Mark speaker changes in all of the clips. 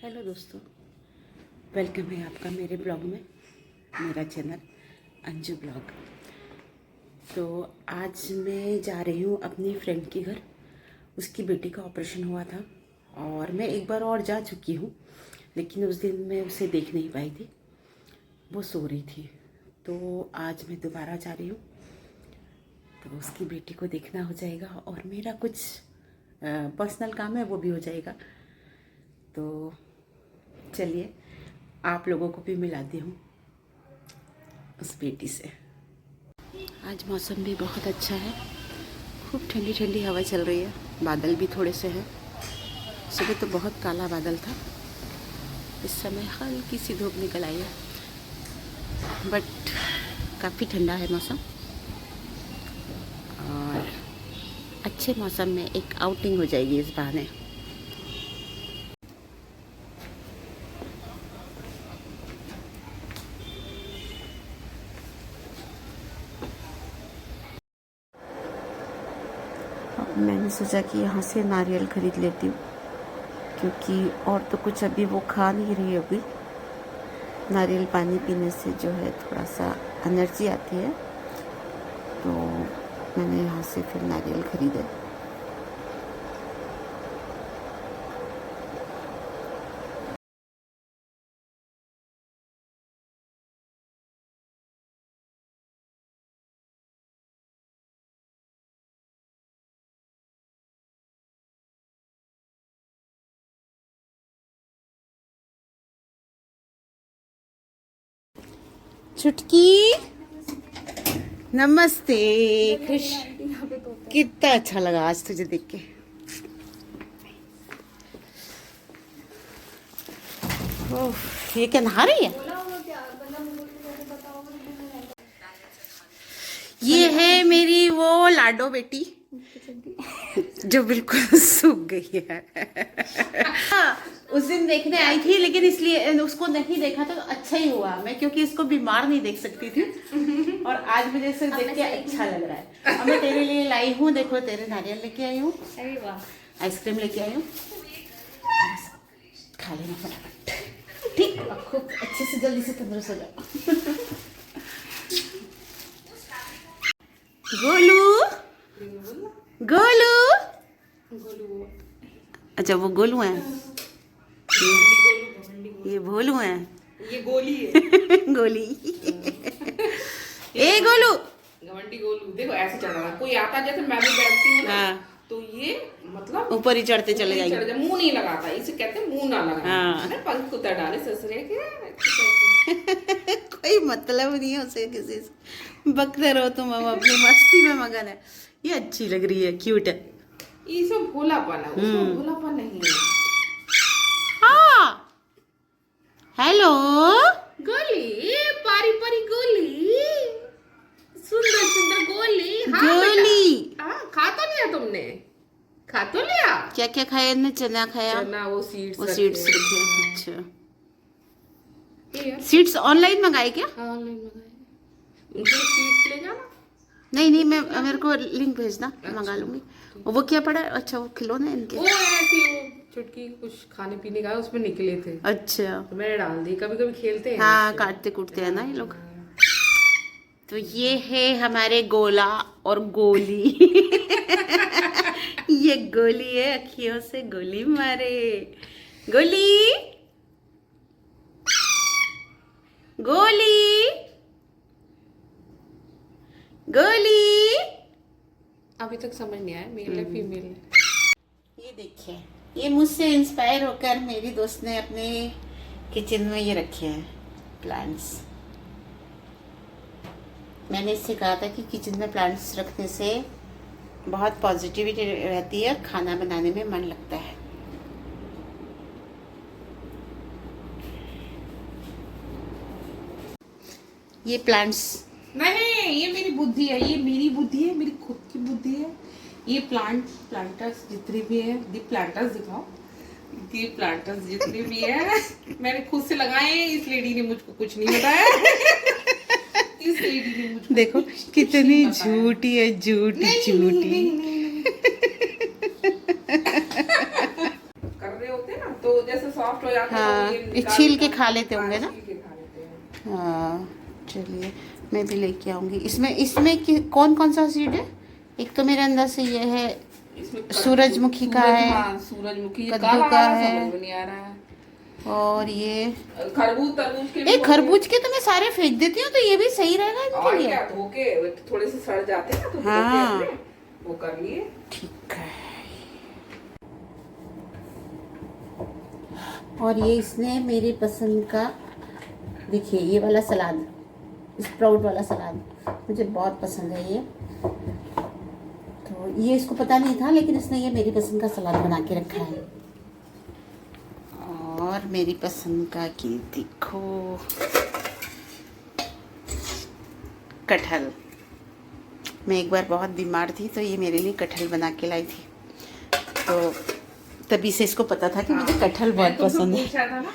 Speaker 1: Hello दोस्तों, welcome है आपका मेरे ब्लॉग में। मेरा चैनल अंजू ब्लॉग। तो आज मैं जा रही हूँ अपनी फ्रेंड के घर। उसकी बेटी का ऑपरेशन हुआ था और मैं एक बार और जा चुकी हूँ, लेकिन उस दिन मैं उसे देख नहीं पाई थी, वो सो रही थी। तो आज मैं दोबारा जा रही हूँ, तो उसकी बेटी को देखना हो जाएगा और मेरा कुछ पर्सनल काम है वो भी हो जाएगा। तो चलिए आप लोगों को भी मिलाती हूँ उस बेटी से। आज मौसम भी बहुत अच्छा है, खूब ठंडी ठंडी हवा चल रही है, बादल भी थोड़े से हैं। सुबह तो बहुत काला बादल था, इस समय हल्की सी धूप निकल आई है, बट काफ़ी ठंडा है मौसम। और अच्छे मौसम में एक आउटिंग हो जाएगी इस बहाने। मैंने सोचा कि यहाँ से नारियल ख़रीद लेती हूँ, क्योंकि और तो कुछ अभी वो खा नहीं रही होगी। नारियल पानी पीने से जो है थोड़ा सा एनर्जी आती है, तो मैंने यहाँ से फिर नारियल ख़रीदे। चुटकी नमस्ते। खुश, कितना अच्छा लगा आज तुझे देख के। ओह, ये क्या नहा रही है? ये है मेरी वो लाडो बेटी जो बिल्कुल सूख गई है। हाँ, उस दिन देखने आई थी, लेकिन इसलिए उसको नहीं देखा तो अच्छा ही हुआ मैं, क्योंकि इसको बीमार नहीं देख सकती थी। और आज मुझे इसे देख के अच्छा लग रहा है। अब मैं तेरे लिए लाई हूँ, देखो तेरे नारियल लेके आई हूँ, आइसक्रीम लेके आई हूँ, खा लेना फटाफट, ठीक? खूब अच्छे से जल्दी से तंदुरुस्त हो जाओ। गोलू गोलू, अच्छा वो गोलू है, ये भोलू है,
Speaker 2: ये गोली है।
Speaker 1: गोली। ए गोलू,
Speaker 2: घमंडी गोलू देखो ऐसे चढ़ रहा है। कोई आता जैसे मैं भी बैठती हूँ ना, तो ये मतलब
Speaker 1: ऊपर ही चढ़ते चले जाएंगे।
Speaker 2: मुंह नहीं लगाता, इसे कहते हैं मुंह ना लगाना।
Speaker 1: हाँ।
Speaker 2: पंख उतर डाले ससुरे के।
Speaker 1: कोई मतलब नहीं है उसे किसी से, बकते रहो तुम, हम अपनी मस्ती में मगन है। ये अच्छी लग रही है, क्यूट है।
Speaker 2: ये सब भोलापन है, उसमें भोलापन नहीं है।
Speaker 1: हाँ, हेलो
Speaker 2: गोली, पारी पारी गोली, सुंदर सुंदर गोली। हाँ
Speaker 1: गोली।
Speaker 2: हाँ, खा तो लिया तुमने, खा तो लिया।
Speaker 1: क्या क्या खाया ने? चना खाया,
Speaker 2: चना, वो सीड्स
Speaker 1: रखे। अच्छा, सीड्स ऑनलाइन मंगाए क्या?
Speaker 2: ऑनलाइन मंगाए। उनके सीड्स ले जाना।
Speaker 1: नहीं नहीं, मैं मेरे को लिंक भेजना, मंगा लूंगी। वो क्या पड़ा? अच्छा, वो खिलौने इनके।
Speaker 2: वो ऐसी वो चुटकी कुछ खाने पीने का उसमें निकले थे,
Speaker 1: अच्छा,
Speaker 2: तो मैंने डाल दी। कभी कभी खेलते हैं।
Speaker 1: हाँ, काटते कूटते हैं ना ये लोग। तो ये है हमारे गोला और गोली। ये गोली है, अखियों से गोली मारे। गोली गोली गोली।
Speaker 2: अभी तक समझ नहीं आया मेल है फीमेल है।
Speaker 1: ये देखिए, ये मुझसे इंस्पायर होकर मेरी दोस्त ने अपने किचन में ये रखे हैं प्लांट्स। मैंने इससे कहा था कि किचन में प्लांट्स रखने से बहुत पॉजिटिविटी रहती है, खाना बनाने में मन लगता है। ये प्लांट्स
Speaker 2: नहीं, ये मेरी बुद्धि है, ये मेरी बुद्धि है, मेरी खुद की बुद्धि है। ये प्लांटर्स जितने भी है, दीप प्लांटर्स दिखाओ। दीप प्लांटर्स जितने भी है मैंने खुद से लगाए हैं। इस लेडी ने मुझको कुछ नहीं बताया। इस लेडी ने मुझको
Speaker 1: देखो कितनी झूठी है, झूठी झूठी।
Speaker 2: कर रहे होते ना, तो जैसे सॉफ्ट हो जाते हैं
Speaker 1: हाँ,
Speaker 2: तो
Speaker 1: ये
Speaker 2: निकाल
Speaker 1: छील के
Speaker 2: कर-
Speaker 1: खा लेते होंगे ना।
Speaker 2: छील के खा लेते हैं।
Speaker 1: हाँ चलिए, मैं भी लेके आऊँगी। इसमें इसमें कौन कौन सा सीड है? एक तो मेरे अंदर से ये है,
Speaker 2: इसमें
Speaker 1: सूरजमुखी का है,
Speaker 2: हाँ, सूरजमुखी, ये
Speaker 1: कद्दू
Speaker 2: काला
Speaker 1: का
Speaker 2: वाला
Speaker 1: है,
Speaker 2: समझ में नहीं आ रहा है।
Speaker 1: और ये
Speaker 2: खरबूज तरबूज के भी
Speaker 1: एक
Speaker 2: होते
Speaker 1: खरबूज के तो मैं सारे फेंक देती हूँ, तो ये भी सही रहेगा
Speaker 2: हैं।
Speaker 1: इनके
Speaker 2: और
Speaker 1: लिए।
Speaker 2: क्या, धो के थोड़े से सड़ जाते हैं ना, तो धो के
Speaker 1: हाँ।
Speaker 2: अपने वो कर लिए।
Speaker 1: ठीक है। और ये इसने मेरी पसंद का, देखिए ये वाला सलाद, स्प्राउट वाला सलाद मुझे बहुत पसंद है ये। तो ये इसको पता नहीं था, लेकिन इसने ये मेरी पसंद का सलाद बना के रखा है। और मेरी पसंद का की देखो, कटहल। मैं एक बार बहुत बीमार थी तो ये मेरे लिए कटहल बना के लाई थी, तो तभी से इसको पता था कि मुझे कटहल बहुत पसंद है।
Speaker 2: पूछा था ना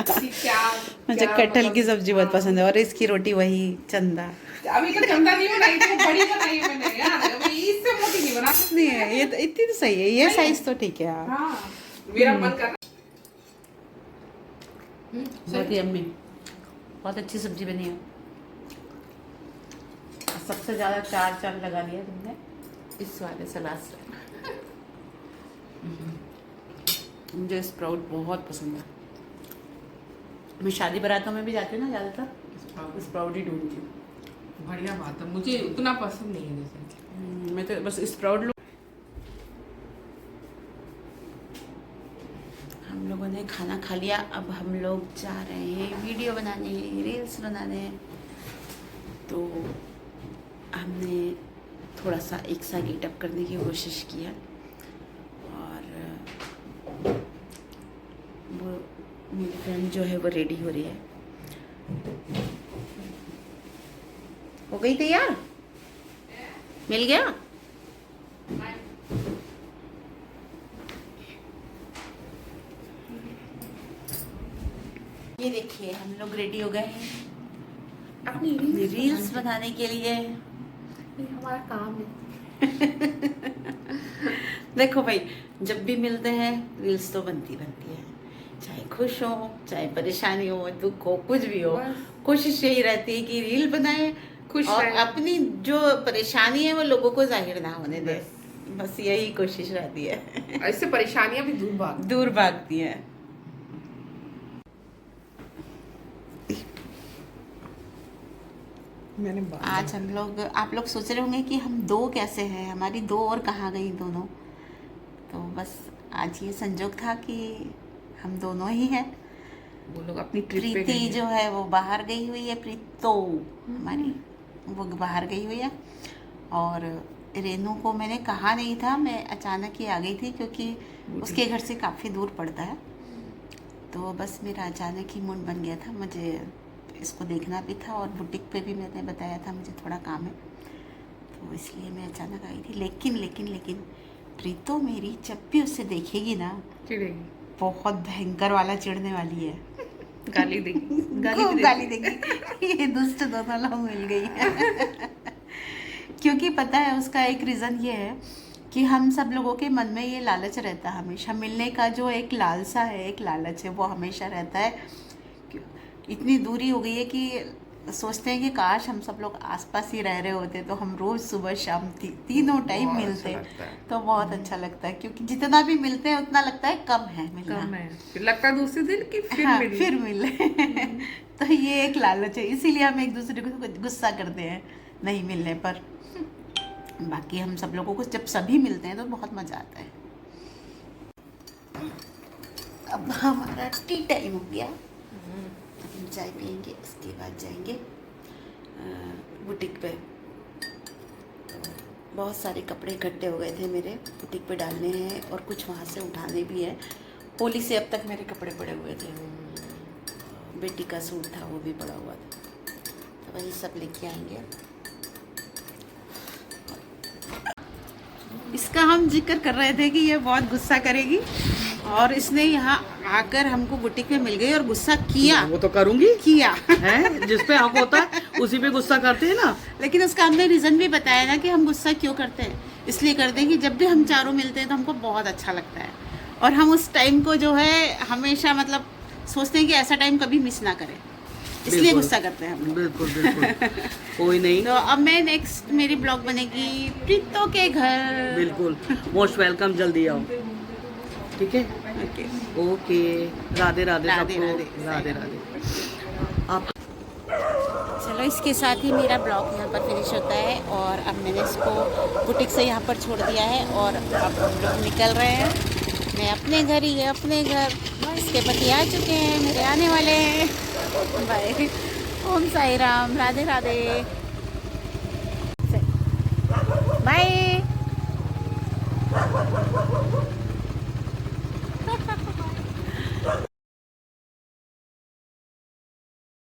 Speaker 2: कि क्या
Speaker 1: मुझे
Speaker 2: क्या
Speaker 1: कटहल
Speaker 2: मतलब-
Speaker 1: की सब्जी बहुत पसंद है, और इसकी रोटी वही चंदा।
Speaker 2: अभी तो चंदा नहीं बनाई थी, बड़ी बनाई है मैंने यार, अभी इससे मोटी नहीं बना सकती।
Speaker 1: नहीं है ये तो, इतनी तो सही है, ये साइज तो ठीक है। हाँ
Speaker 2: हाँ, मेरा मन कर रहा
Speaker 1: बहुत ही अम्मी, बहुत अच्छी सब्जी बनी है। सबसे ज़्यादा चार लगा लिया तुमने इस वाले सलाद से। मुझे स्प्राउट बहुत पसंद है। मैं शादी बारातों में भी जाती हूँ ना, ज़्यादातर स्प्राउट ही ढूंढती हूँ।
Speaker 2: बढ़िया बात है, मुझे उतना पसंद नहीं है जैसे।
Speaker 1: मैं तो बस स्प्राउट लो। हम लोगों ने खाना खा लिया, अब हम लोग जा रहे हैं वीडियो बनाने, रील्स बनाने। तो हमने थोड़ा सा एक सा गेटअप करने की कोशिश किया, और वो मेरी फ्रेंड जो है वो रेडी हो रही है। हो गई तैयार? मिल गया? ये देखिए हम लोग रेडी हो गए हैं
Speaker 2: अपनी
Speaker 1: रील्स बनाने के लिए।
Speaker 2: हमारा काम है।
Speaker 1: देखो भाई, जब भी मिलते हैं रील्स तो बनती है, चाहे खुश हो चाहे परेशानी हो, दुख हो, कुछ भी हो, कोशिश यही रहती है कि रील बनाए,
Speaker 2: खुश
Speaker 1: और
Speaker 2: रहें।
Speaker 1: अपनी जो परेशानी है वो लोगों को जाहिर ना होने दे। बस यही कोशिश रहती है।
Speaker 2: इससे परेशानियां भी
Speaker 1: दूर भागती हैं।
Speaker 2: मैंने
Speaker 1: आज हम लोग, आप लोग सोच रहे होंगे कि हम दो कैसे हैं, हमारी दो और कहाँ गई दोनों। तो बस आज ये संजोग था कि हम दोनों ही हैं।
Speaker 2: वो लोग अपनी ट्रिप पे
Speaker 1: प्रीति
Speaker 2: गए
Speaker 1: जो है वो बाहर गई हुई है, प्रीतो हमारी, वो बाहर गई हुई है। और रेनू को मैंने कहा नहीं था, मैं अचानक ही आ गई थी, क्योंकि उसके घर से काफ़ी दूर पड़ता है। तो बस मेरा अचानक ही मूड बन गया था, मुझे इसको देखना भी था, और बुटीक पे भी मैंने बताया था मुझे थोड़ा काम है, तो इसलिए मैं अचानक आई थी। लेकिन प्रीतो मेरी जब भी उसे देखेगी ना,
Speaker 2: चिढ़ेगी,
Speaker 1: बहुत भयंकर वाला चिढ़ने वाली है।
Speaker 2: गाली देगी,
Speaker 1: गाली देगी। ये दुष्ट दोनों लोग मिल गई है। क्योंकि पता है उसका एक रीज़न ये है कि हम सब लोगों के मन में ये लालच रहता है हमेशा, मिलने का जो एक लालसा है, एक लालच है, वो हमेशा रहता है। इतनी दूरी हो गई है कि सोचते हैं कि काश हम सब लोग आसपास ही रह रहे होते, तो हम रोज़ सुबह शाम तीनों टाइम मिलते, तो बहुत अच्छा लगता है। क्योंकि जितना भी मिलते हैं उतना लगता है कम है मिलना,
Speaker 2: कम है, फिर लगता है दूसरे दिन कि फिर
Speaker 1: हाँ,
Speaker 2: मिले।
Speaker 1: फिर मिले। तो ये एक लालच है, इसीलिए हम एक दूसरे को गुस्सा करते हैं नहीं मिलने पर। बाकी हम सब लोगों को जब सभी मिलते हैं तो बहुत मज़ा आता है। अब हमारा टी टाइम हो गया, अब हम चाय पियेंगे, उसके बाद जाएंगे बुटीक पे। तो बहुत सारे कपड़े इकट्ठे हो गए थे मेरे, बुटीक पे डालने हैं, और कुछ वहाँ से उठाने भी है। होली से अब तक मेरे कपड़े पड़े हुए थे, बेटी का सूट था वो भी पड़ा हुआ था, तो वही सब लेके आएंगे। इसका हम जिक्र कर रहे थे कि ये बहुत गुस्सा करेगी, और इसने यहाँ आकर हमको बुटीक में मिल गई और गुस्सा किया।
Speaker 3: वो तो करूंगी
Speaker 1: किया
Speaker 3: है, जिस पे हक होता है उसी पे गुस्सा करते हैं ना।
Speaker 1: लेकिन उसका हमने रीज़न भी बताया ना कि हम गुस्सा क्यों करते हैं। इसलिए करते हैं कि जब भी हम चारों मिलते हैं तो हमको बहुत अच्छा लगता है, और हम उस टाइम को जो है हमेशा मतलब सोचते हैं कि ऐसा टाइम कभी मिस ना करें, इसलिए
Speaker 3: बिल्कुल।
Speaker 1: गुस्सा करते हैं हम लोग।
Speaker 3: बिल्कुल बिल्कुल। कोई नहीं,
Speaker 1: तो अब मैं नेक्स्ट मेरी ब्लॉग बनेगी प्रीतो के घर।
Speaker 3: बिल्कुल मोस्ट वेलकम, जल्दी आओ, ठीक है।
Speaker 1: ओके,
Speaker 3: ओके, राधे राधे
Speaker 1: राधे
Speaker 3: सबको,
Speaker 1: राधे।
Speaker 3: राधे राधे। आप
Speaker 1: चलो इसके साथ ही मेरा ब्लॉग यहाँ पर फिनिश होता है और अब मैंने इसको बुटीक से यहाँ पर छोड़ दिया है और अब हम लोग निकल रहे हैं। मैं अपने घर ही है, अपने घर। इसके पति आ चुके हैं, मेरे आने वाले हैं। बाय, ओम साई राम, राधे राधे, बाय।